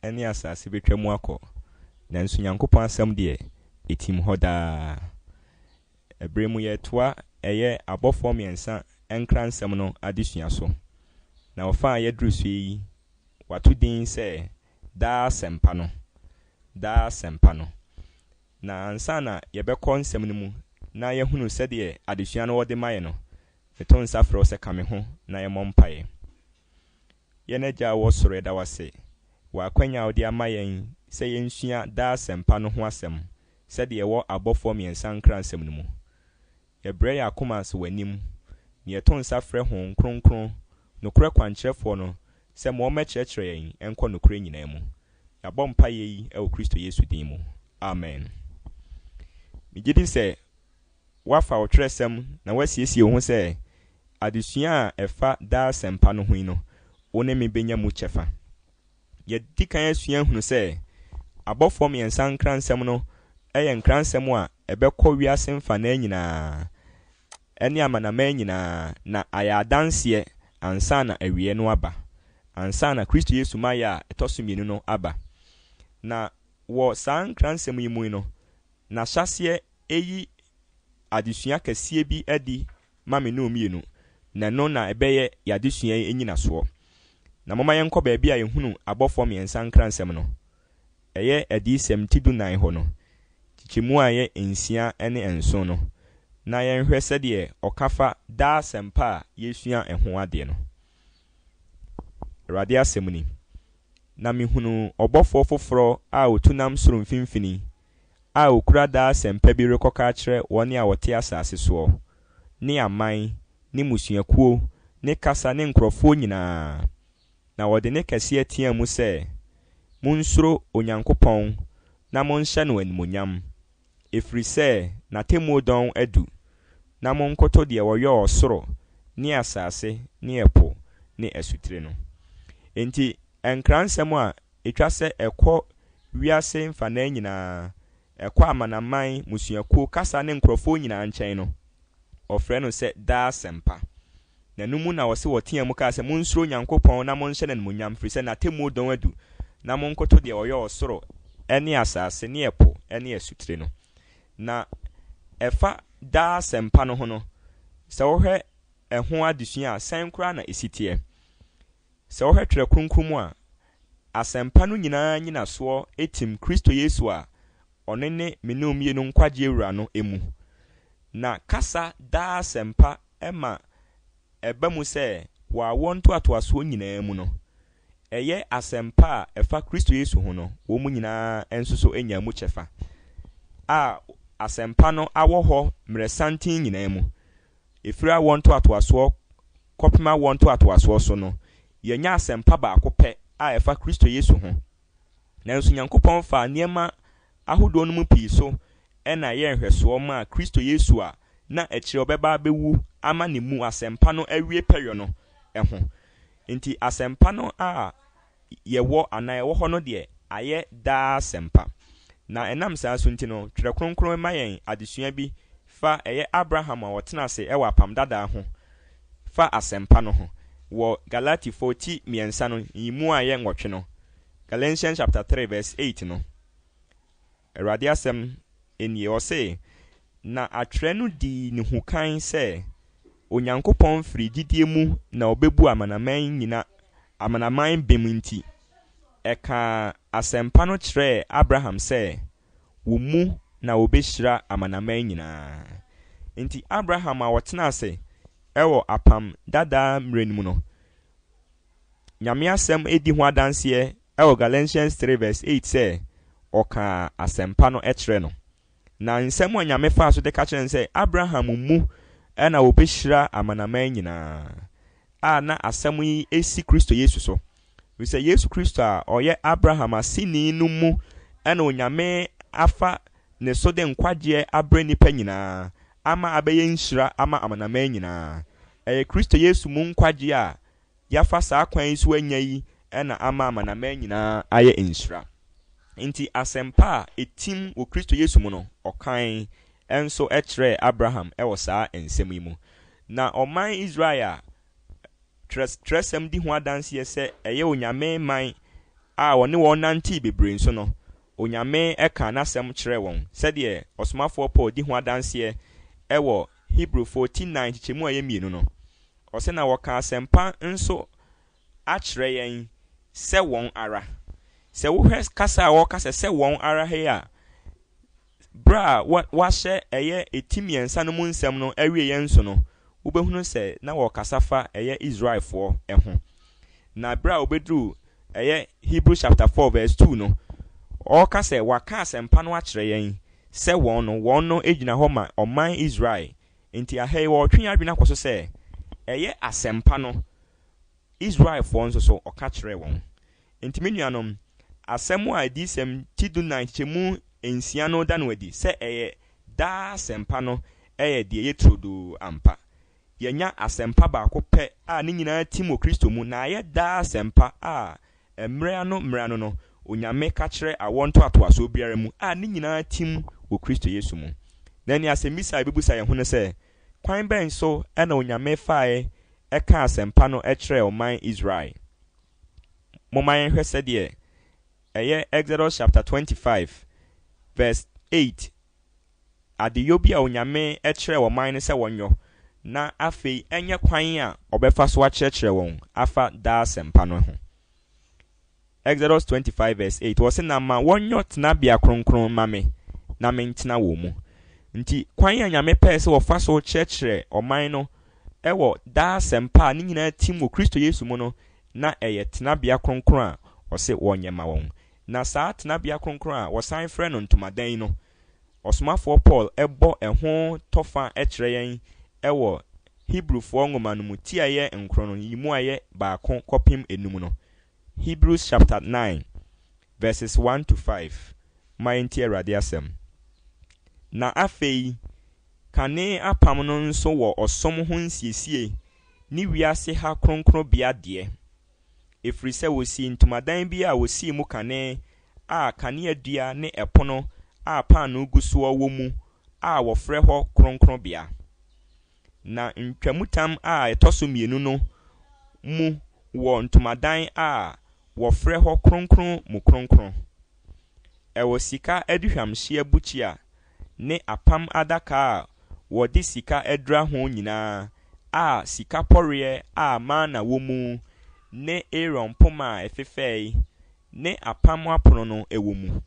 ene asase betwa mu akọ nanso Nyankopɔn asɛm de etim hoda ebremu ye toa eye abofo miensa enkra nsɛm no adesua so na ofa ye drusu yi watu din sɛ da sempa no na ansa na yɛbɛkɔ nsɛm no mu na yɛhunu sɛdeɛ adesua no wɔde maye no eton safro sɛ kame ho na yɛmɔ mpae yɛnagya wɔ soro da wase wa kwanya wɔde ama yɛn sɛ yɛnsua da sempa no ho asɛm sɛdeɛ wɔ abɔfo miensa nkra nsɛm no mu yɛbrɛ yɛ akoma so w'anim ne yɛton safrɛ ho kronkron no kora kwankyerɛfo no sɛ mo mɛkyerɛkyerɛ yɛn ɛnkɔ nokora nyinaa mu yɛabɔ mpae yi ɛwɔ Kristo Yesu din mu amen. Migidi sɛ wafa ɔtwerɛsɛm na wasiesie wo ho sɛ adesua a ɛfa da sempa no ho yi no wo ne me benya mu kyɛfa yɛdi kan asua hunu sɛ abɔfo miensa nkra nsɛm no ɛyɛ nkra nsɛm a ɛbɛkɔ wiase mfa na nyinaa ɛne amanaman nyinaa na ayɛ adanseɛ ansa na awie no aba ansa na Kristo Yesu maya ɛtɔso mienu no aba na wɔ saa nkra nsɛm yi mu no na hyɛseɛ eyi adesua kɛseɛ bi adi ma me no mienu na no na ɛbɛyɛ yɛadesua yi enyina soɔ na mama yɛnkɔ baabi a yɛhunu abɔfo miensa nkra nsɛm no ɛyɛ adisɛm tidunan hɔ no tikyemu a yɛ nsia ne nson no na yɛnhwɛ sɛdeɛ ɔkafa da sempa a yɛsua ɛho ade no Awurade asɛm ni na mehunu ɔbɔfo foforo a otunam soro mfimfini a okura da sempa bi rekɔka kyerɛ wɔne a wɔte asase soɔ ne aman ne musuakuo ne kasa ne nkrɔfo nyinaa na wɔde ne kɛseɛ tia mu sɛ munsuro Onyankopɔn na monhyɛ no animonyam efiri sɛ n'atemmu dɔn adu na monkoto deɛ wɔyɛ ɔsoro ne asase ne ɛpo ne asutire no enti enkra nsɛm a etwa sɛ ɛkɔ wiase mfana nyinaa ɛkɔ amanaman musuakuo kasa ne nkrɔfo nyinaa nkyɛn no ɔfrɛ no sɛ da sempa na numu na wɔse wɔtea mu ka sɛ monsuro Nyankopɔn na monhyɛ no animonyam firi sɛ n'atemmu dɔn adu na monkoto deɛ wɔyɛ ɔsoro ɛne asase ne ɛpo ɛne asutire no na ɛfa da sempa no ho no sɛ wohwɛ ɛho adesua a sɛn kora na esiteɛ sɛ wohwɛ twerɛ kronkron mu a asɛmpa no nyina soɔ etim Kristo Yesu a ɔne ne menom yɛ no nkwagye wura no emu na kasa da sempa ɛma ɛba mu sɛ wɔawɔ ntoatoasoɔ nyinaa mu no ɛyɛ asɛmpa a ɛfa Kristo Yesu ho no wɔn mu nyinaa enso so enya mu kyɛfa a asɛmpa no awɔ hɔ mmerɛsanten nyinaa mu efiri awɔ ntoatoasoɔ kɔpema awɔ ntoatoasoɔ so no yɛnya asɛmpa baako pɛ a ɛfa Kristo Yesu ho nanso Nyankopɔn fa nneɛma ahodoɔ no mu pii so ɛna yɛ nhwɛsoɔ ma Kristo Yesu a na akyire ɔbɛba abɛwu ama ne mu asɛmpa no awie pɛyɔ no ɛho nti asɛmpa no a yɛwɔ ana ɛwɔ hɔ no deɛ ayɛ daa asɛmpa na ɛnam saa so nti no twerɛ kronkron ma yɛn adesua bi fa ɛyɛ Abraham a wɔtena ase ɛwɔ apam dada ho fa asɛmpa no ho wɔ Galati 40 miensa no yimu a yɛ nwɔtwe no Galatians chapter 3 verse 8 no Awurade asɛm enie ɔse na atwerɛ no di ne hukan sɛ Onyankopɔn firi gyidie mu na ɔbɛbu amanaman bem nti ɛka asɛmpa no kyerɛ Abraham sɛ wo mu na wɔbɛhyira amanaman nyinaa nti Abraham a wɔtena ase ɛwɔ apam dada mmerɛ mu no Nyame asɛm edi ho adanseɛ ɛwɔ Galatians 3 verse 8 sɛ ɔka asɛmpa no ɛkyerɛ no na nsɛm a Nyame fa so de ka kyerɛ sɛ Abraham mu ɛna wɔbɛhyira amanaman nyinaa a na asɛm yi esi Kristo Yesu so sɛ Yesu Kristo a ɔyɛ Abraham aseni no mu ɛna Onyame afa ne so de nkwagye abrɛ nipa nyinaa ama abɛyɛ nhyira ama amanaman nyinaa ɛyɛ Kristo Yesu mu nkwagye a yafa saa kwan so anya yi ɛna ama amanaman nyinaa ayɛ nhyira nti asɛmpa a etim wɔ Kristo Yesu mu no ɔkan enso ɛkyerɛ Abraham ɛwɔ saa nsɛm yi mu na ɔman Israel a tresem di ho adanseɛ sɛ ɛyɛ Onyame man a woni won nanti bebre nso no onyame eka nasem kyerɛ wɔn sɛdeɛ ɔsomafo Paul di ho adanse ɛwɔ Hebrew 14:9 kyemu a yɛmienu no ɔsɛ na wɔka asɛmpa nso akyerɛ yɛn sɛ wɔn ara sɛ wohwɛ kasa a wɔkasa sɛ wɔn ara he a bra wahyɛ ɛyɛ etimiensa no mu nsɛm no awie yɛn so no wobɛhunu sɛ na wɔkasa fa ɛyɛ Israelfoɔ ɛho na bra obedru ɛyɛ Hebrew chapter 4 verse 2 no ɔkasa waka asɛmpa no akyerɛ yɛn sɛ wɔn no egyina hɔ ma ɔman Israel nti ahɛ wɔtwe adwene akɔ so sɛ ɛyɛ asɛmpa no Israelfoɔ nso so ɔka kyerɛ wɔn nti me nuanom asɛm a edi sɛm ti du 9 kyemu ensia no da no adi sɛ ɛyɛ daa asɛmpa no ɛyɛ deɛ yɛtrodo ampa yɛnya asɛmpa baako pɛ a ne nyinaa tim wɔ Kristo mu na ayɛ daa asɛmpa a mmerɛ no onyame ka kyerɛ awɔnto atoaso biara mu a ne nyinaa tim wɔ Kristo Yesu mu na ni asɛmmisa ebebusa yɛn ho ne sɛ kwan bɛn so ɛna onyame fae ɛka asɛmpa no ɛkyerɛ ɔman Israel momma yɛnhwɛ sɛdeɛ ɛyɛ Exodus chapter 25 verse 8 adeyo bi a onyame ɛkyerɛ ɔman no sɛ wɔnyɔ na afei ɛnyɛ kwan a ɔbɛfa so akyerɛkyerɛ wɔn afa daa asɛmpa no ho Exodus 25 verse 8 wɔsɛ na ma wɔnyɔ tenabea kronkron ma me na mentena wɔ mu nti kwan a nyame pɛɛ sɛ wɔfa so kyerɛkyerɛ ɔman no ɛwɔ daa asɛmpa a ne nyinaa tim wɔ Kristo Yesu mu no na ɛyɛ tenabea kronkron a ɔsɛ wɔnyɛ ma wɔn na saa tenabea kronkron a wɔsan frɛ no ntomadan no ɔsomafoɔ Paul ɛbɔ ɛho tɔfa ɛkyerɛ yɛn ɛwɔ Hebrewfoɔ nwoma no mu ti a yɛ nkron no yi mu a yɛ baako kɔpem enum no Hebrews chapter 9 verses 1 to 5 ma yɛntie Awurade asɛm na afei kane apam no nso wɔ ɔsom ho nsiesie ne wiase ha kronkron bea deɛ efiri sɛ wosi ntomadan bi a wosi mu kane a kane adua ne ɛpono a paano gu so wɔ mu a wɔfrɛ hɔ kronkron bea na ntwamutam a ɛtɔ so mmienu no mu wɔ ntomadan a wɔfrɛ hɔ kronkron mu kronkron ɛwɔ sika aduhwamhyia bukyia ne apam adaka a wɔde sika adura ho nyinaa a sika pɔreɛ a mana wɔ mu ne Aaron poma a ɛfefɛe ne apam apono no ɛwɔ mu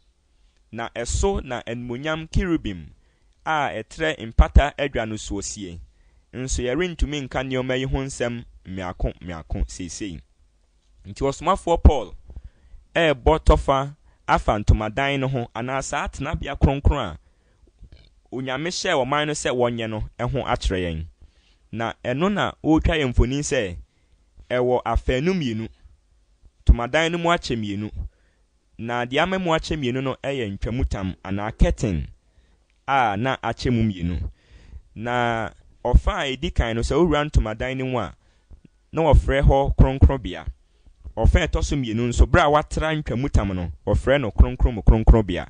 na ɛso na animonyam kirubim a ɛtrɛ mpata adwa no so sie nso yɛrentumi nka nneɛma yi ho nsɛm mmeako seesei nti ɔsomafoɔ Paul ɛɛbɔ tɔfa afa ntomadan no ho anaasa atenabea kronkron a onyame hyɛ ɔman no sɛ wɔnyɛ no ɛho akyerɛ yɛn na ɛno na ɔretwa yɛn mfonin sɛ ɛwɔ afaanu mmienu tomadan no mu akyɛ mmienu na deɛ ama mu akyɛ mmienu no ɛyɛ ntwamutam anaa curtain a na akyɛ mu mmienu na ɔfa a edi kan no sɛ owura ntomadan no mu a na wɔfrɛ hɔ kronkronbea ɔfa ɛtɔ so mmienu nso bere a watra ntwamutam no wɔfrɛ no kronkron mu kronkronbea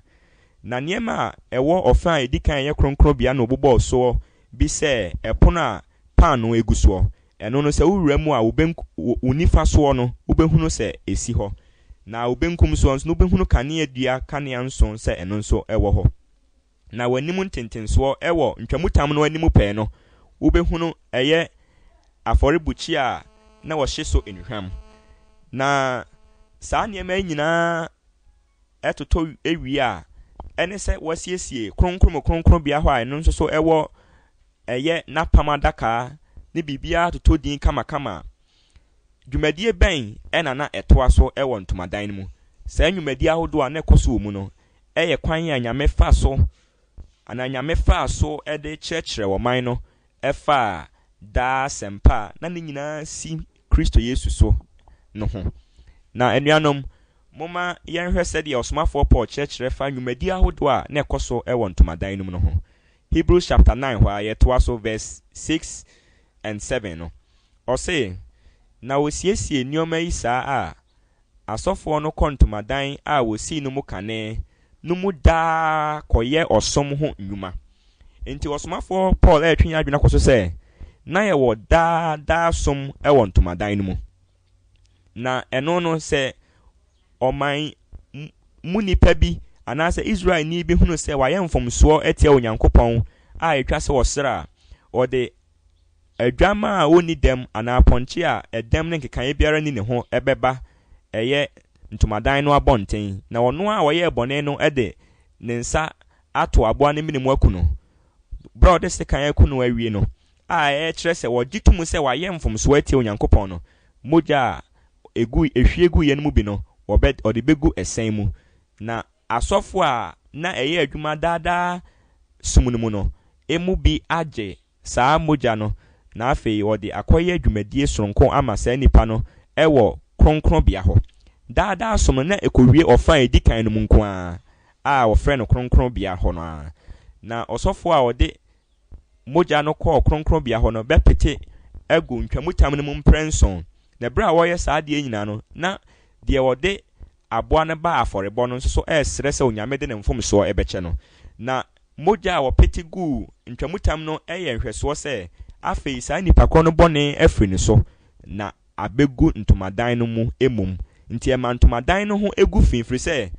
na nneɛma a ɛwɔ ɔfa a edi kan yɛ kronkronbea na ɔbobɔ so bi sɛ ɛpono a paano egu so ɛno no sɛ wowura mu a wonifa soɔ no wobɛhunu sɛ esi hɔ na wobenkum so nso no wobɛhunu kanea dua kanea nso sɛ ɛno nso ɛwɔ hɔ na w'anim ntentensoɔ ɛwɔ ntwamutam no anim pɛɛ no wobɛhunu ɛyɛ afɔrebukyia a na wɔhye so nnuhwam na saa nneɛma nyinaa ɛtotɔ ewie a ɛne sɛ wɔasiesie kronkron bea hɔ a ɛno nso so ɛwɔ ɛyɛ napam adaka ne bibia totɔ din kamakama dwumadie bɛn ɛna na ɛtoa so ɛwɔ ntomadan no mu saa dwumadie ahodoɔ a na ɛkɔ so mu no ɛyɛ kwan a nyame fa so ɛde kyerɛkyerɛ ɔman no ɛfa daa sɛmpa na ne nyinaa si Kristo Yesu so no ho na anuanom moma yɛnhwɛ sɛdeɛ ɔsomafoɔ Paul kyerɛkyerɛ fa dwumadie ahodoɔ a na ɛkɔ so ɛwɔ ntomadan no mu no ho Hebrews chapter 9 hɔ a yɛtoa so verse 6 and 7 no ɔse na wosiesie nneɛma yi saa a asɔfoɔ no kɔ ntomadan a wosii no mu kane no mu daa kɔyɛ ɔsom ho nnwuma enti ɔsomafoɔ Paul ɛtwe adwene akɔ so sɛ na yɛwɔ daa som ɛwɔ ntomadan no mu na ɛno no sɛ oman munipa bi anase Israel ni bi hunu se wayɛ mfomso etia Onyankopɔn a etwa se wosra ode adwama a oni dem ana ponche a edem ne nkekan biara ni ne ho ebeba eye ntomadan no abonten na ono a wɔyɛ bɔne no de ne nsa ato aboa ne minimu akuno bro de se kan akuno awie no a kyerɛ sɛ wɔgye tum sɛ wayɛ mfomso atia Onyankopɔn no mogya ehwie gu ye no mu bi no ɔde begu esen mu na asɔfo a na ɛyɛ adwuma daadaa sumunu mu no emu bi agye saa mogya no na afei ɔde akɔyɛ adwumadie soronko ama saa nipa no ɛwɔ kronkron bia hɔ daadaa som na ekowie ɔfa edikan no mu nko a wɔfrɛ no kronkron bia hɔ no na ɔsɔfo a ɔde mogya no kɔ kronkron bia hɔ no bɛpete egu ntwamutam no mu mprenson na bra wɔyɛ saa de nyina no na de wɔde aboa no ba afɔrebɔ no nso so ɛsrɛ sɛ onyame de ne mfomso ɛbɛkyɛ no na mogya a wɔpete gu ntwamutam no ɛyɛ nhwɛsoɔ sɛ afei saa nipa kɔ no bɔne afiri ne so na abegu ntomadan no mu emum nti ɛma ntomadan no ho egu finfiri sɛ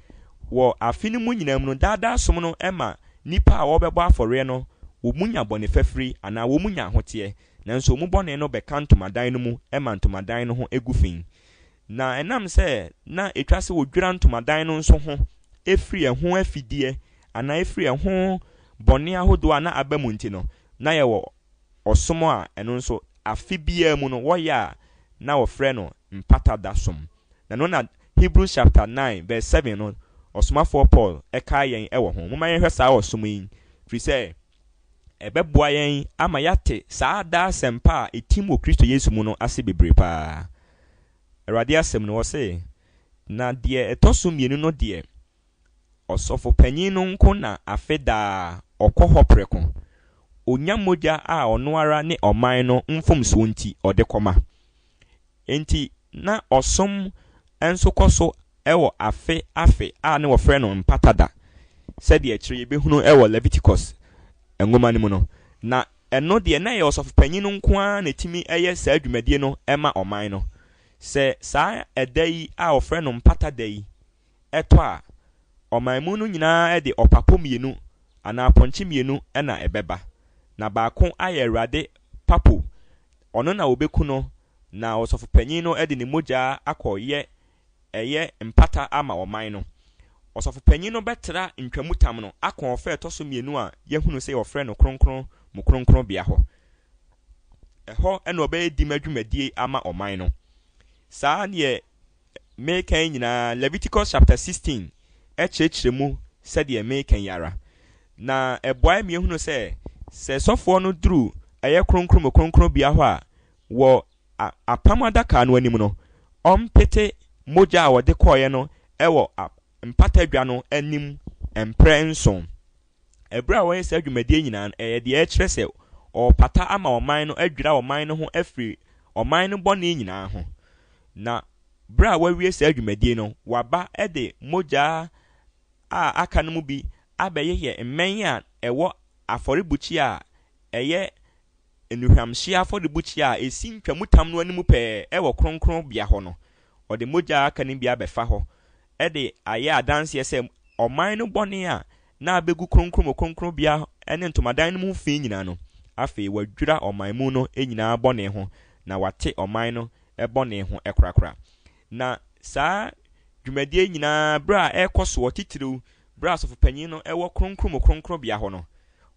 wɔ afi no mu nyina mu no daadaa som no ɛma nipa a wɔbɛbɔ afɔre no wɔmunya bɔne fafiri anaa wɔmunya ahoteɛ nanso mu bɔne no bɛka ntomadan no mu ɛma ntomadan no ho egu fin na enam sɛ na etwa sɛ wodwira ntomadan no nso ho efiri ɛho afidie ana efiri ɛho bɔne ahodo a na aba mu nti no na yɛwɔ ɔsom a ɛno nso afi bia mu no wɔyɛ a na wɔfrɛ no mpatada som na no na Hebrews chapter 9 verse 7 no ɔsomafo Paul ɛka yɛn ɛwɔ ho moma yɛhwɛ saa ɔsom yi firi sɛ ɛbɛboa yɛn ama yate saa da sempa a etim wɔ Kristo Yesu mu no ase bebree paa Awurade asɛm no wɔ sɛ na deɛ ɛtɔso mmienu no deɛ ɔsɔfo panyin no nko na afeda ɔkɔ hɔ prɛko onya mogya a ɔno ara ne ɔman no mfomso nti ɔde kɔma enti na ɔsom enso kɔso ɛwɔ afe a ne wɔfrɛ no mpatada sɛdeɛ kyerɛ yɛbɛhunu ɛwɔ Leviticus nwoma no mu no na ɛno deɛ na yɛ ɔsɔfo panyin no nko ara na timi ɛyɛ saa dwumadie no ɛma ɔman no sɛ saa ɛda yi a wɔfrɛ no mpatada yi ɛtɔ a ɔman mu no nyinaa ɛde ɔpapo mmienu anaa pɔnkye mmienu ɛna ɛbɛba na baako ayɛ Awurade papo ɔno na obeku no na ɔsɔfo panyin no ɛde ne mogya akɔyɛ ɛyɛ mpata ama ɔman no ɔsɔfo panyin no bɛtra ntwamutam no akɔ ɔfɛ ɛtɔso mmienu a yɛhunu sɛ ɔfrɛ no kronkron mu kronkron bia hɔ ɛhɔ ɛna ɔbɛyɛ di madwumadie ama ɔman no saa neɛ mekan nyinaa Leviticus chapter 16 ɛkyerɛkyerɛ mu sɛdeɛ mekan yara na ɛboa mi ehunu sɛ sɔfoɔ no duru ɛyɛ kronkron mu kronkron bia hɔ a wɔ apam adaka no anim no ɔmpete mogya a wɔde kɔɔyɛ no ɛwɔ mpatadwa no anim mprɛ nson ɛbra a wɔyɛ sɛ adwumadie nyinaa ɛyɛ deɛ ɛkyerɛ sɛ ɔpata ama ɔman no adwira ɔman no ho afiri ɔman no bɔne nyinaa ho na bra a wɔawie sɛ adwumadie no waba ɛde mogya a aka no mu bi abɛyɛ mmɛn a ɛwɔ afɔrebukyi a ɛyɛ enuhwamhye afɔrebukyi a esi ntwamutam no anim pɛɛ ɛwɔ kronkron bia hɔ no ɔde mogya aka no bi abɛfa hɔ ɛde ayɛ adanseɛ sɛ ɔman no bɔne a na abegu kronkron bia ɛne ntomadan no mu fi nyinaa no afei wadwira ɔman mu no nyinaa bɔne ho na wate ɔman no ɛbɔne ho ɛkorakora na saa dwumadie nyinaa bra ɛkɔ so titiriw bra asɔfo panyin no ɛwɔ kronkron bia hɔ no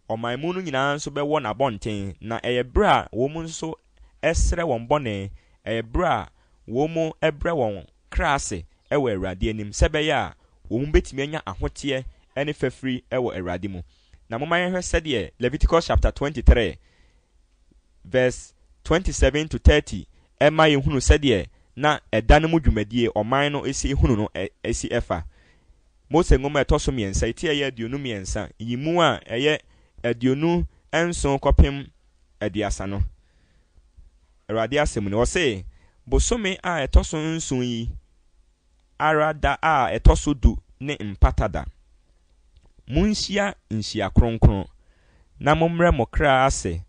ɔman mu no nyinaa nso bɛwɔ n'abɔnten na ɛyɛ bra wɔn mu nso ɛsrɛ wɔn bɔne ɛyɛ bra wɔn mu ɛbrɛ wɔn krase ɛwɔ Awurade anim sɛ bɛyɛ a wɔn mu betumi anya ahoteɛ ɛne fafiri ɛwɔ Awurade mu na moma yɛhwɛ sɛdeɛ Leviticus chapter 23 verse 27 to 30 ɛma yɛhunu sɛdeɛ na ɛda no mu dwumadie ɔman no esi hunu no esi ɛfa Mose ngoma ɛtɔ so mmiɛnsa eti ɛyɛ aduonu mmiɛnsa yimu a ɛyɛ aduonu nson kɔpem aduasa no Awurade asɛm no wɔse bosome a ɛtɔ so nson yi ara da a ɛtɔ so du ne mpatada munhyia nhyia kronkron na mommrɛ mo kra ase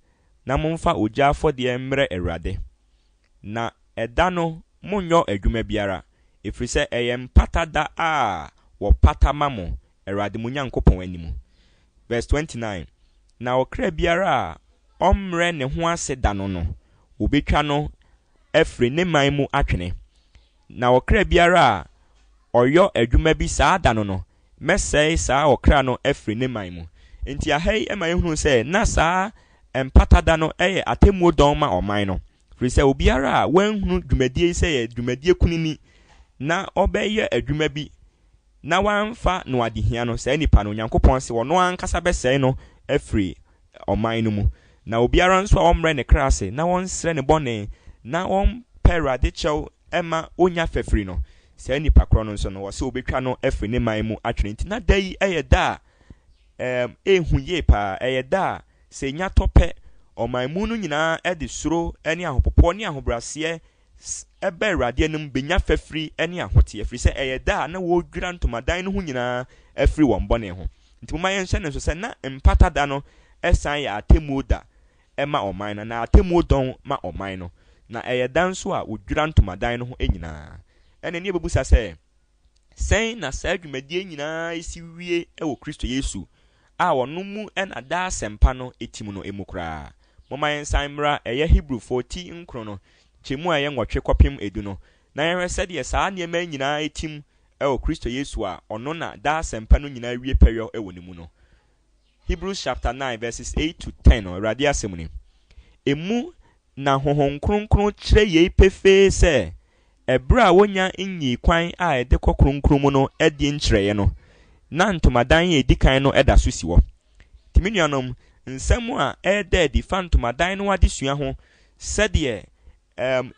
na momfa ogya afɔdeɛ mmrɛ Awurade na ɛda no monyɔ adwuma biara Efiri sɛ ɛyɛ mpata da a wɔpata ma mo Awurade mo Nyankopɔn anim. Verse 29. Na ɔkra biara a ɔmmerɛ ne ho ase da no no wobetwa no afiri ne man mu atwene. Na ɔkra biara a ɔyɔ adwuma bi saa da no no mɛsɛe saa ɔkra no afiri ne man mu. Enti ahai ema yehunu sɛ na saa empata da no ɛyɛ atemmuo dɔn ma ɔman no. Firi sɛ obiara a wanhunu dwumadie sɛ yɛ dwumadie kunini na ɔbɛyɛ adwuma bi na wanfa no adehia no saa nipa no Nyankopɔn se wɔno ankasa bɛsɛe no afiri ɔman no mu. Na obiara nso a ɔmmerɛ ne kra ase na wɔnsrɛ ne bɔne na wɔmpɛ Awurade kyɛw ɛma onya fɛfiri no saa nipa korɔ no nso no wɔsɛ obetwa no afiri ne man mu atwene. Nti na da yi ɛyɛ da ehu ye pa ɛyɛ da sɛ nya tɔpɛ ɔman mu no nyinaa ɛde suro ɛne ahopopɔ ne ahobrɛaseɛ ɛbɛ Awurade anim benya fɛfiri ɛne ahoteɛ. Firi sɛ ɛyɛ da na wɔdwira ntomadan no ho nyinaa afiri wɔn bɔne ho. Nti mo ma yɛnhyɛ ne nso sɛ na mpata da no ɛsan yɛ atemmuo da ɛma ɔman no na atemmuo dɔn ma ɔman no. Na ɛyɛ da nso a wɔdwira ntomadan no ho nyinaa. Ɛna ne bebusa sɛ sɛn na saa dwumadie nyinaa esi wie ɛwɔ Kristo Yesu a wɔno mu ɛna da asɛmpa no etim no emu koraa. Moma yɛnsan mmra ɛyɛ Hebrew 14 nkron no kyemu a ɛyɛ nwɔtwe kɔpem edu no na yɛhwɛ sɛdeɛ saa nneɛma nyinaa etim ɛwɔ Kristo Yesu a ɔno na da asɛmpa no nyinaa wie pɛyɔ ɛwɔ ne mu no. Hebrews chapter 9 verses 8 to 10 no Awurade asɛm ni. Emu na honhom kronkron kyerɛ yei pefee sɛ ɛbra a wonya nyi kwan a ɛde kɔ kronkron mu no ɛde nkyerɛɛ no na ntomadan a edikan no ɛda so si wɔ. Timi nuanom nsɛm a ɛda adi fa ntomadan no adesua ho sɛdeɛ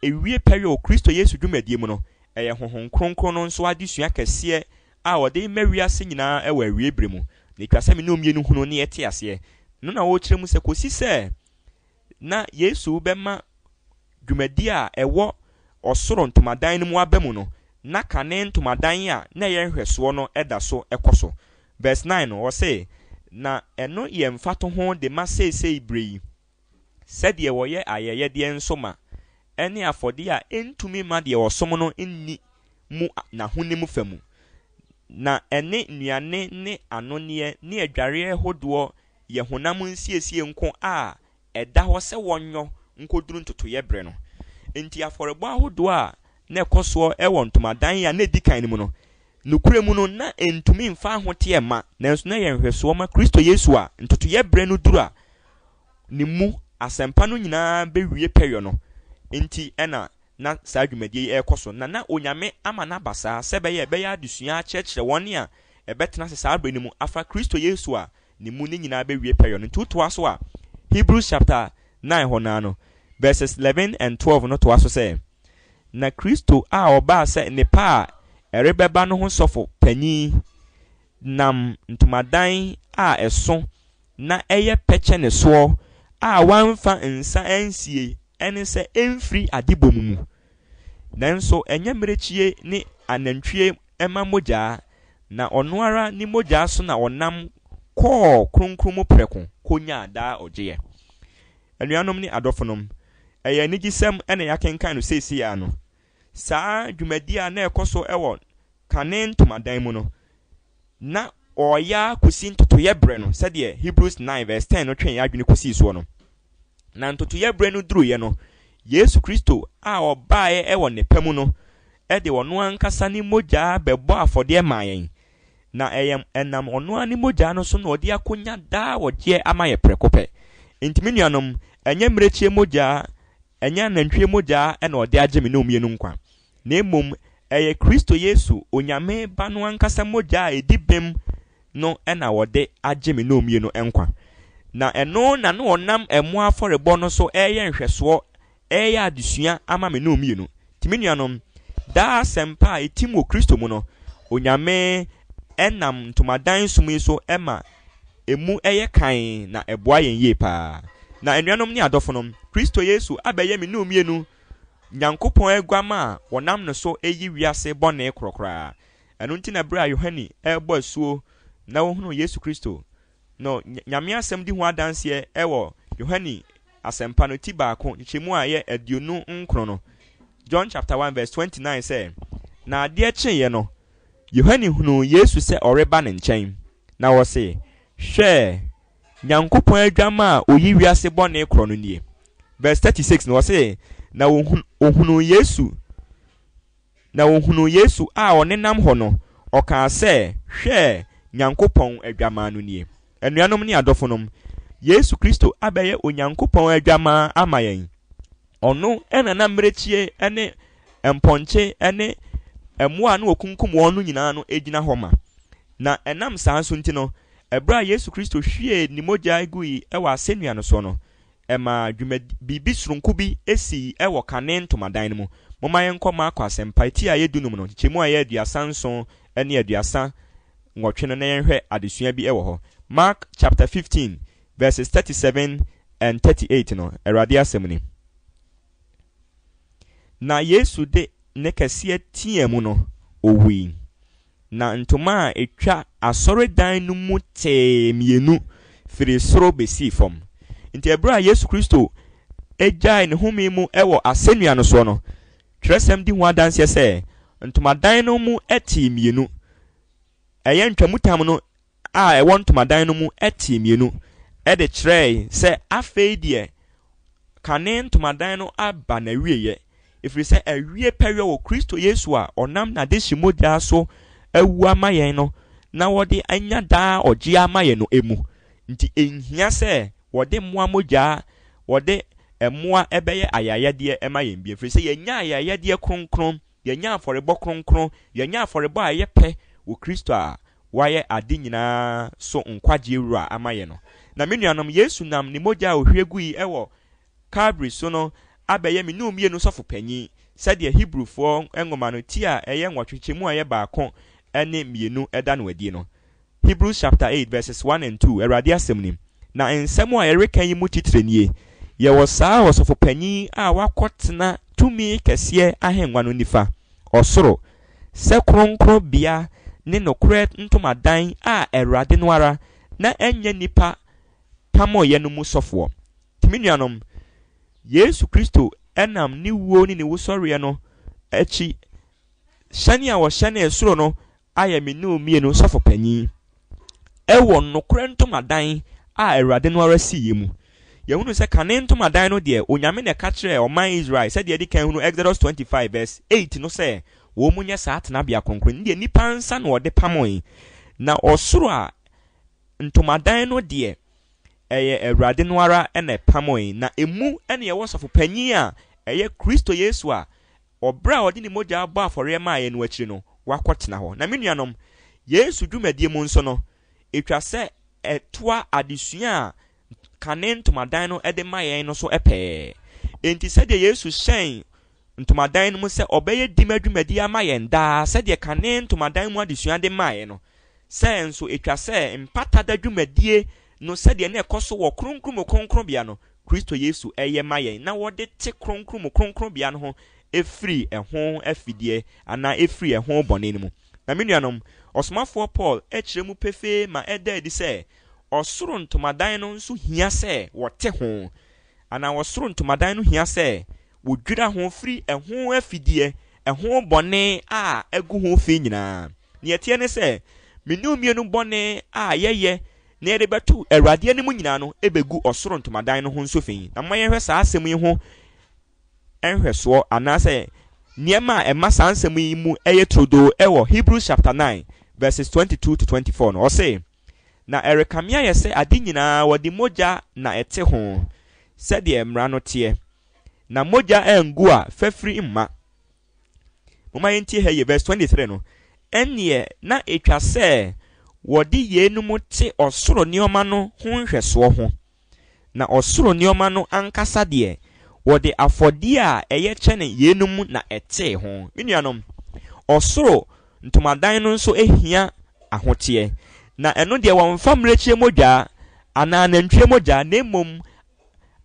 ewie pɛyɛ o Kristo Yesu dwumadie mu no ɛyɛ honhom kronkron no nso adesua kɛseɛ a wɔde mawiase nyinaa ɛwɔ awie bere mu. Na etwasɛ me no mmienu hunu ne ɛte aseɛ no na wɔkyerɛ mu sɛ kosi sɛ na Yesu bɛma dwumadie a ɛwɔ ɔsoro ntomadan no mu aba mu no na kane ntomadan a na yɛ nhwɛsoɔ no ɛda so ɛkɔ so. Verse 9 no wɔse na ɛno yɛ mfato ho de ma seesei bere yi sɛdeɛ wɔyɛ ayɛyɛdeɛ nso ma ɛne afɔde a ɛntumi ma deɛ ɔsom no nni mu n'ahonim fa mu na ɛne nnuane ne anoneɛ ne adwareɛ hodoɔ yɛ honam nsiesie nko a ɛda hɔ sɛ wɔnyɔ nkoduru ntotoyɛ brɛ no. Enti afɔrebɔ ahodoɔ a na ɛkɔ soɔ ɛwɔ ntomadan a na edi kan no mu no nukure mu no na entumi mfa ahoteɛ ma nanso na yɛ nhwɛsoɔ ma Kristo Yesu a ntotoyɛ brɛ no duru a ne mu asɛmpa no nyinaa bɛwie pɛyɔ no. Enti ɛna na saa dwumadie yi ɛkɔ so na onyame ama na basa sɛ bɛyɛ adesua akyerɛkyerɛ wɔn a ɛbɛtena sɛ saa brɛ no mu afa Kristo Yesu a ne mu ne nyinaa bɛwie pɛyɔ no. Ntotoa so a Hebrews chapter 9 hɔ naa no verses 11 and 12 no toa so sɛ na Kristo a ɔbaa sɛ nipa a ɛrebɛba no ho sɔfo panyin nam ntomadan a ɛso na ɛyɛ pɛkyɛ ne soɔ a wanfa nsa ansie ɛne sɛ ɛmfiri adibom mu nanso ɛnyɛ mmerekyie ne anantwie ɛma mogyaa na ɔno ara ne mogyaa so na ɔnam kɔɔ kronkron mu prɛko konya daa ɔgyeɛ. Anuanom ne adɔfonom ɛyɛ anigyesɛm ɛna yɛakenkan no seesie a no saa dwumadie a na ɛkɔ so ɛwɔ kane ntomadan mu no na ɔya kosi ntotoyɛ brɛ no sɛdeɛ Hebrews 9 verse 10 no twɛn yɛadwene kosi soɔ no. Na ntotoyɛ brɛ no duruiɛ no Yesu Kristo a ɔbaeɛ ɛwɔ ne pɛ mu no ɛde ɔno ankasa ne mogyaa bɛbɔ afɔdeɛ maa yɛn na ɛnam ɔno ne mogyaa no so na ɔde akonya daa wɔgyeɛ ama yɛ prɛko pɛ. Ntimi nuanom ɛnyɛ mmerekyie mogyaa ɛnyɛ anantwie mogyaa ɛna ɔde agye me no mmienu nkwa na mmom ɛyɛ Kristo Yesu onyame ba no ankasa mogyaa a edi bem no ɛna wɔde agye me no mmienu nkwa na ɛno na no ɔnam ɛmo afɔrebɔ no so ɛyɛ nhwɛsoɔ ɛyɛ adesua ama me no mmienu. Timi nuanom daa asɛmpa a etim wɔ Kristo mu no onyame ɛnam ntomadan som yi so ɛma emu ɛyɛ kan na ɛboa yɛn yie paa. Na anuanom ne adɔfonom Kristo Yesu abɛyɛ me no mmienu Nyankopɔn aguama a wɔnam no so eyi wiase bɔne korokora. Ɛno nti na bere a Yohane ɛbɔ asuo na wɔhunu Yesu Kristo no nyame asɛm di ho adanseɛ ɛwɔ Yohane asɛmpa no ti baako nkyɛmu a yɛ aduonu nkron no John chapter 1 verse 29 sɛ na ade kye no Yohane hunu Yesu se oreba ne nkyɛn na wo se hwɛ Nyankopɔn adwama a oyi wiase bɔne kro no nie. Verse 36 no wo se na ohunu Yesu a onenam hɔ no ɔka sɛ hwɛ Nyankopɔn adwama no nie. Anuanom ne adɔfonom, Yesu Kristo abɛyɛ Onyankopɔn adwama ama yɛn. Ɔno ɛna na mmerechie ɛne empɔnkye ɛne ɛmoa no okunkum wɔn no nyinaa no egyina hɔ ma. Na ɛnam saa nso nti no ɛbra Yesu Kristo hwie ni mogya egui ɛwɔ asennua no so no ɛma dwuma bibi soronko bi esi ɛwɔ kane ntomadan no mu. Moma yɛnkɔ Marko asɛmpa ti a yɛdunum no kyemu a yɛ 37 ɛne 30 nwɔtwe no na yɛnhwɛ adesua bi ɛwɔ hɔ. Mark chapter 15 verses 37 and 38 no Awurade asɛm ni. Na Yesu de ne kɛseɛ tie mu no owui. Na ntoma a etwa asɔredan no mu mienu firi soro besi fam. Nti ɛbra Yesu Kristo egyae ne home mu ɛwɔ asennua no so no twerɛsɛm di ho adanseɛ sɛ ntomadan no mu mienu. Ɛyɛ ntwamutam no a ɛwɔ ntomadan no mu mienu ɛde kyerɛ sɛ afei deɛ kane ntomadan no aba na wieyɛ. Ifiri sɛ awie pɛwɛ wɔ Kristo Yesu a ɔnam na de hyimogya so awu ama yɛn no na wɔde anya daa ɔgye ama yɛn no emu. Nti enhia sɛ wɔde mmoa mogya wɔde ɛmoa ɛbɛyɛ ayayadeɛ ɛma yɛn bi. Ifiri sɛ yɛnya ayayadeɛ kronkron, yɛnya afɔrebɔ kronkron, yɛnya afɔrebɔ a yɛpɛ wɔ Kristo a wayɛ ade nyinaa so nkwagye wura ama yɛn no. Na me nuanom, Yesu nam ne mogya a ohwie gui ɛwɔ Calvary so no abɛyɛ me no mienu sɔfo panyin sɛdeɛ Hebrewfoɔ ngoma no ti a ɛyɛ nwɔtwetwemu a ɛyɛ baako ɛne mienu ɛda no adi no. Hebrews chapter 8 verses 1 and 2 Awurade asɛm nim. Na nsɛm a yɛreka yi mu titire nie. Yɛwɔ saa ɔsɔfo panyin a wakɔtena tumi kɛseɛ ahengua no nifa ɔsoro sɛ kronkron bea ne nokorɛ ntomadan a Awurade no ara na ɛnyɛ nipa pamoyɛ no mu sɔfoɔ. Timi nuanom, Yesu Kristo ɛnam ne wuo ne ne wusɔreɛ no akyi hyɛne a wɔhyɛne ɛsoro no ayɛ me no mienu sɔfo panyin ɛwɔ nokorɛ ntomadan a Awurade no ara si mu. Yɛhunu sɛ kane ntomadan no deɛ onyame na ɛka kyerɛ ɔman Israel sɛdeɛ ɛdi kan hunu Exodus 25 verse 8 no sɛ wɔn mu nyɛ saa tenabea kronkron deɛ nipa nsa na wɔde pamoe. Na ɔsoro a ntomadan no deɛ ɛyɛ Awurade no ara ɛna pamoe. Na emu ɛna yɛwɔ sɔfo panyin a ɛyɛ Kristo Yesu a ɔbra a ɔde ne mogya abɔ afɔre maa yɛn no akyiri no wakɔtena hɔ. Na me nuanom, Yesu dwumadie mu nso no etwa sɛ ɛtoa adesua a kane ntomadan no ɛde maa yɛn no so ɛpɛɛ. Enti sɛdeɛ Yesu hyɛn ntomadan no mu sɛ ɔbɛyɛ dim adwumadie ama yɛn daa sɛdeɛ kane ntomadan mu adesua de maa yɛn no sɛ nso etwa sɛ mpata da dwumadie no sɛdeɛ na ɛkɔ so wɔ kronkron bia no Kristo Yesu ɛyɛ ma yɛn na wɔde te kronkron bia no ho efiri ɛho afidie ana efiri ɛho bɔne no mu. Na me nuanom, ɔsomafoɔ Paul ɛkyerɛ mu pefee ma ɛda adi sɛ ɔsoro ntomadan no nso hia sɛ wɔte ho ana ɔsoro ntomadan no hia sɛ wodwira ho firi ɛho afidie ɛho bɔne a ɛgu ho fi nyinaa. Ne yɛteɛ ne sɛ menu mienu bɔne a yɛyɛ na yɛde bɛto Awurade anim nyinaa no ebegu ɔsoro ntomadan no ho nso fi. Na mo yɛhwɛ saa asɛm yi ho ɛnhwɛsoɔ anaasɛ nneɛma a ɛma saa asɛm yi mu ɛyɛ trodo ɛwɔ Hebrews chapter 9 verses 22 to 24 no ɔse na ɛrekamea yɛ sɛ ade nyinaa wɔde mogya na ɛte ho sɛdeɛ mmara no teɛ na mogya ɛngu a fɛfiri mma. Moma yɛntie ha yɛ verse 23 no ɛnneɛ na etwa sɛ wɔde yɛnum te ɔsoro nneɛma no ho nhwɛsoɔ ho na ɔsoro nneɛma no ankasa deɛ wɔde afɔdeɛ a ɛyɛ kyɛne yɛnum na ɛte ho. Me nuanom, ɔsoro ntomadan no nso ehia ahoteɛ na ɛno deɛ wɔmfa mmerekyie mogya anaa nantwie mogya na mmom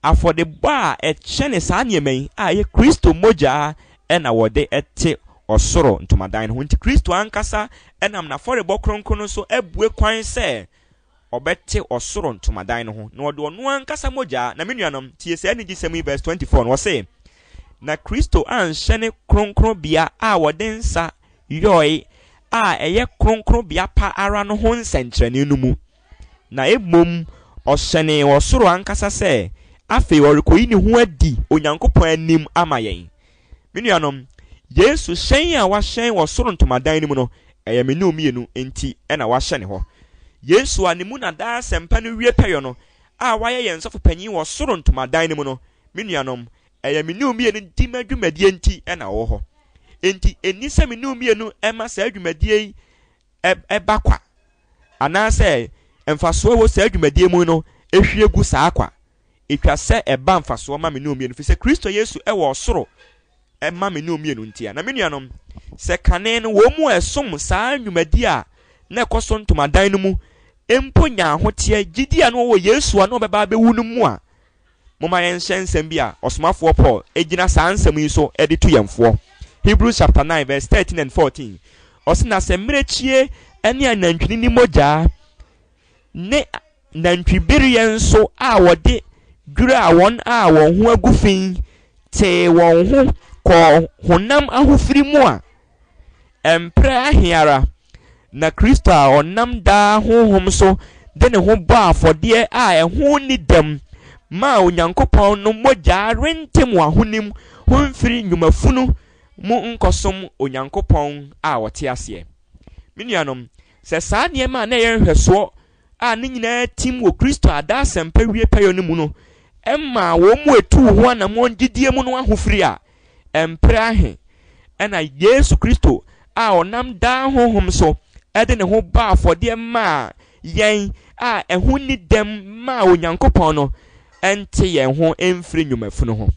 afɔdebɔ a ɛkyɛne saa nneɛma yi a ɛyɛ Kristo mogya ɛna wɔde ɛte ɔsoro ntomadan no ho. Nti Kristo ankasa ɛnam n'afɔrebɔ kronkron no so abue kwan sɛ ɔbɛte ɔsoro ntomadan no ho na ɔde ɔno ankasa mogya. Na me nuanom, tie sɛ ɛne gye sɛm yi verse 24 no wɔse na Kristo anhyɛ ne kronkron bea a wɔde nsa yoi a eye kronkron bia pa ara no ho nsenkyerene no mu na emom ohyene osoro ankasa se afi orikoyi ne ho adi onyankopon anim ama yen menuanom Yesu hyɛn a wahyɛn wɔ soro ntomadan no mu no ɛyɛ me ne omienu enti ɛna wahyɛne hɔ Yesu a ne mu na daa sempa no wie pɛyɔ no a wayɛ yɛn sɔfo panyin wɔ soro ntomadan no mu no menuanom ɛyɛ me ne omienu di madwumadie enti ɛna wɔ hɔ enti eni sɛ me ne omienu ɛma saa adwumadie yi ɛba kwa anaasɛ mfasoɔ wɔ saa adwumadie mu no ehwie gu saa kwa etwa sɛ ɛba mfasoɔ ma me ne omienu fi sɛ Kristo Yesu ɛwɔ soro ɛma me ne omienu ntia na menuanom sɛ kane no wɔ mu ɛsom saa nnwumadi a na ɛkɔso ntomadan no mu empo nya ahoteɛ gidi a no wɔ Yesu a no bɛba bɛwu no mu a moma yɛn hyɛ nsɛm bi a ɔsomafoɔ Paul egyina saa nsɛm yi so ɛde to yɛnfoɔ Hebrews chapter 9 verse 13 and 14 ɔse na sɛ mmerɛkyie ɛne anantwini ni mogya ne nantwibere nso a wɔde dwura wɔn a wɔn ho agu fin te wɔn ho kɔ honam ahofiri mu a empre ahiara na Kristo a ɔnam daa honhom so de ne ho bɔ afɔdeɛ a ɛho ni dɛm ma onyankopɔn no mogya rentem ahonim ho mfiri nnwumafunu mu nkɔsom onyankopɔn a wɔte aseɛ menuanom sɛ saa nneɛma na yɛn hwɛsoɔ a ne nyinaa tim wɔ Kristo ada asɛmpa wie pɛyɔ no mu no ɛma wɔn mu etu ho anamɔn gidie mu no ahofiri a empre ahe ɛna Yesu Kristo a ɔnam daa honhom so ɛde ne ho ba afɔdeɛ ma yɛn a ɛho ni dɛm ma onyankopɔn no ɛnte yɛn ho ɛmfiri nnwumafunu ho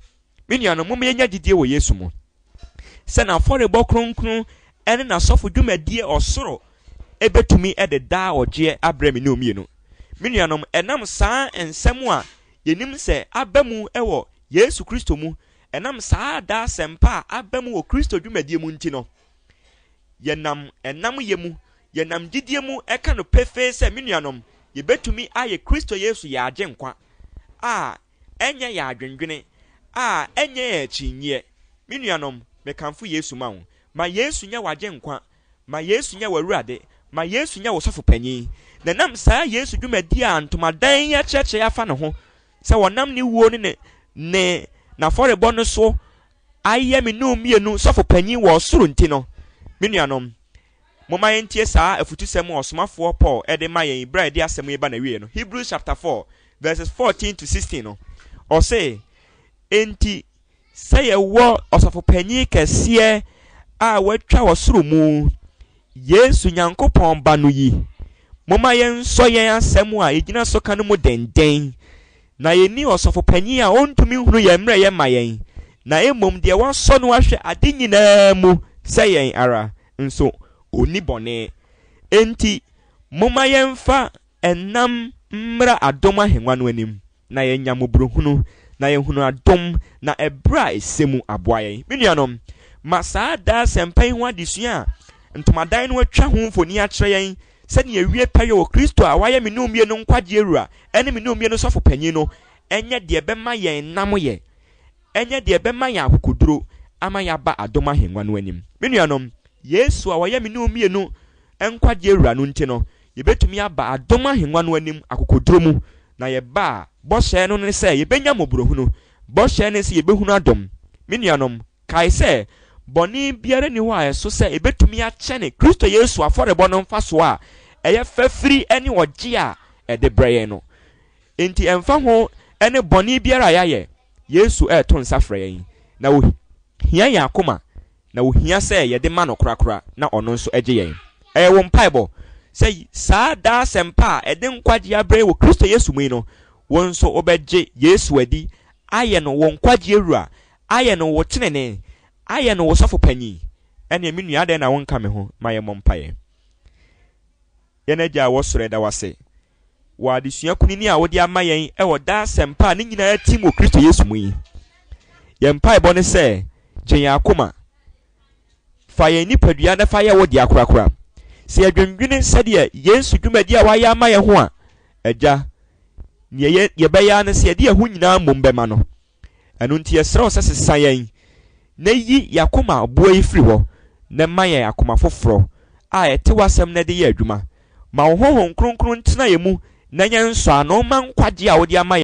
menuanom moma yɛnya gidie wɔ Yesu mu sɛ na afɔrebɔ kronkron ɛne na sɔfo dwumadie ɔsoro ebetumi ɛde daa ɔgye abrɛ me ne omienu menuanom ɛnam saa nsɛm a yenim sɛ aba mu ɛwɔ Yesu Kristo mu ɛnam saa daa sempa aba mu wɔ Kristo dwumadie mu nti no yɛnam ɛnam yɛ mu yɛnam gidie mu ɛka no pefe sɛ menuanom yɛbetumi ayɛ Kristo Yesu yɛ agye nkwa a ɛnyɛ yɛ adwendwene a ɛnyɛ yɛ akyinnyɛ menuanom mekamfo Yesu ma wo ma Yesu nyɛ wagye nkwa ma Yesu nyɛ w'awurade ma Yesu nyɛ wo sɔfo panyin na nam saa Yesu dwumadie a ntomadan yɛ kyerɛkyerɛ afa ne ho sɛ wɔnam ne wuo ne na fɔrebɔ no so ayɛ me ne omienu sɔfo panyin wɔ soro nti no menuanom moma yɛntie saa afutusɛm ɔsomafoɔ Paul ɛde ma yɛn bra ɛde asɛm yɛba na wie no Hebrews chapter 4 verses 14 to 16 no ɔse enti sɛ yɛwɔ ɔsɔfo panyin kɛseɛ a watwa wɔ soro mu Yesu Nyankopɔn ba no yi moma yɛnsɔ yɛn asɛm a yɛgyina so ka no mu denden na yɛni ɔsɔfo panyin a ɔntumi hunu yɛn mmerɛ yɛ ma yɛn na emom deɛ wɔsɔ no ahwɛ ade nyinaa mu sɛ yɛn ara nso oni bɔne enti moma yɛmfa ɛnam mmra adom ahengua no anim na yɛnya mmɔborɔhunu na yɛhunu adom na ɛbra a ɛsɛ mu aboa yɛn menuanom ma saa daa sɛmpa yi ho adesua a ntomadan no atwa ho mfoni akyerɛ yɛn sɛnea wie pɛyɛ wɔ Kristo a wayɛ me ne omienu nkwagye wura ɛne me ne omienu sɔfo panyin no ɛnyɛ deɛ bɛma yɛn nam yɛ ɛnyɛ deɛ bɛma yɛn akokoduro ama yɛaba adom ahengua no anim menuanom Yesu a wayɛ me ne omienu nkwagye wura no nti no yɛbɛtumi aba adom ahengua no anim akokoduro mu na yɛba a bɔhyɛ no ne sɛ yɛbɛnya mmɔborɔhunu bɔhyɛ ne sɛ yɛbɛhunu adom menuanom kae sɛ bɔne biara ni hɔ a ɛso sɛ ebetumi akyɛ ne Kristo Yesu afɔrebɔ no mfa so a ɛyɛ fafiri ɛne ɔgye a ɛde brɛ yɛn no enti ɛmfa ho ɛne bɔne biara a yɛayɛ Yesu ɛɛto nsa frɛ yɛn na ohia yɛn akoma na ohia sɛ yɛde ma no korakora na ɔno nso ɛgye yɛn ɛyɛ wo mpaebɔ sɛ saa daa sɛmpa a ɛde nkwagye abrɛ wɔ Kristo Yesu mu yi no wɔn nso wɔbɛgye Yesu adi ayɛ no wɔn nkwagye wura ayɛ no wɔ tenene ayɛ no wɔ sɔfo panyin ɛne me nua adɛn na wonka me ho ma yɛ mmɔ mpaeɛ yɛn agya a wɔsoro ɛda wase wɔ adesua kunini a wɔde ama yɛn ɛwɔ daa sɛmpa a ne nyinaa tim wɔ Kristo Yesu mu yi yɛn mpaebɔ ne sɛ gye yɛn akoma fa yɛn nipadua na fa yɛ wɔ de akorakora sɛ yɛdwendwene sɛdeɛ Yesu dwumadi a wayɛ ama yɛn ho a agya neɛ yɛbɛyɛ ne sɛ yɛde ɛho nyinaa mmom bɛma no ɛno nti yɛsrɛ wo sɛ sesa yɛn na yi yakoma aboa yi firi hɔ na ma yɛn akoma foforɔ a ɛte w'asɛm na de yɛ adwuma. Ma wo honhom kronkron tena yɛn mu na yɛn nsɔ ano ma nkwagye a wode ama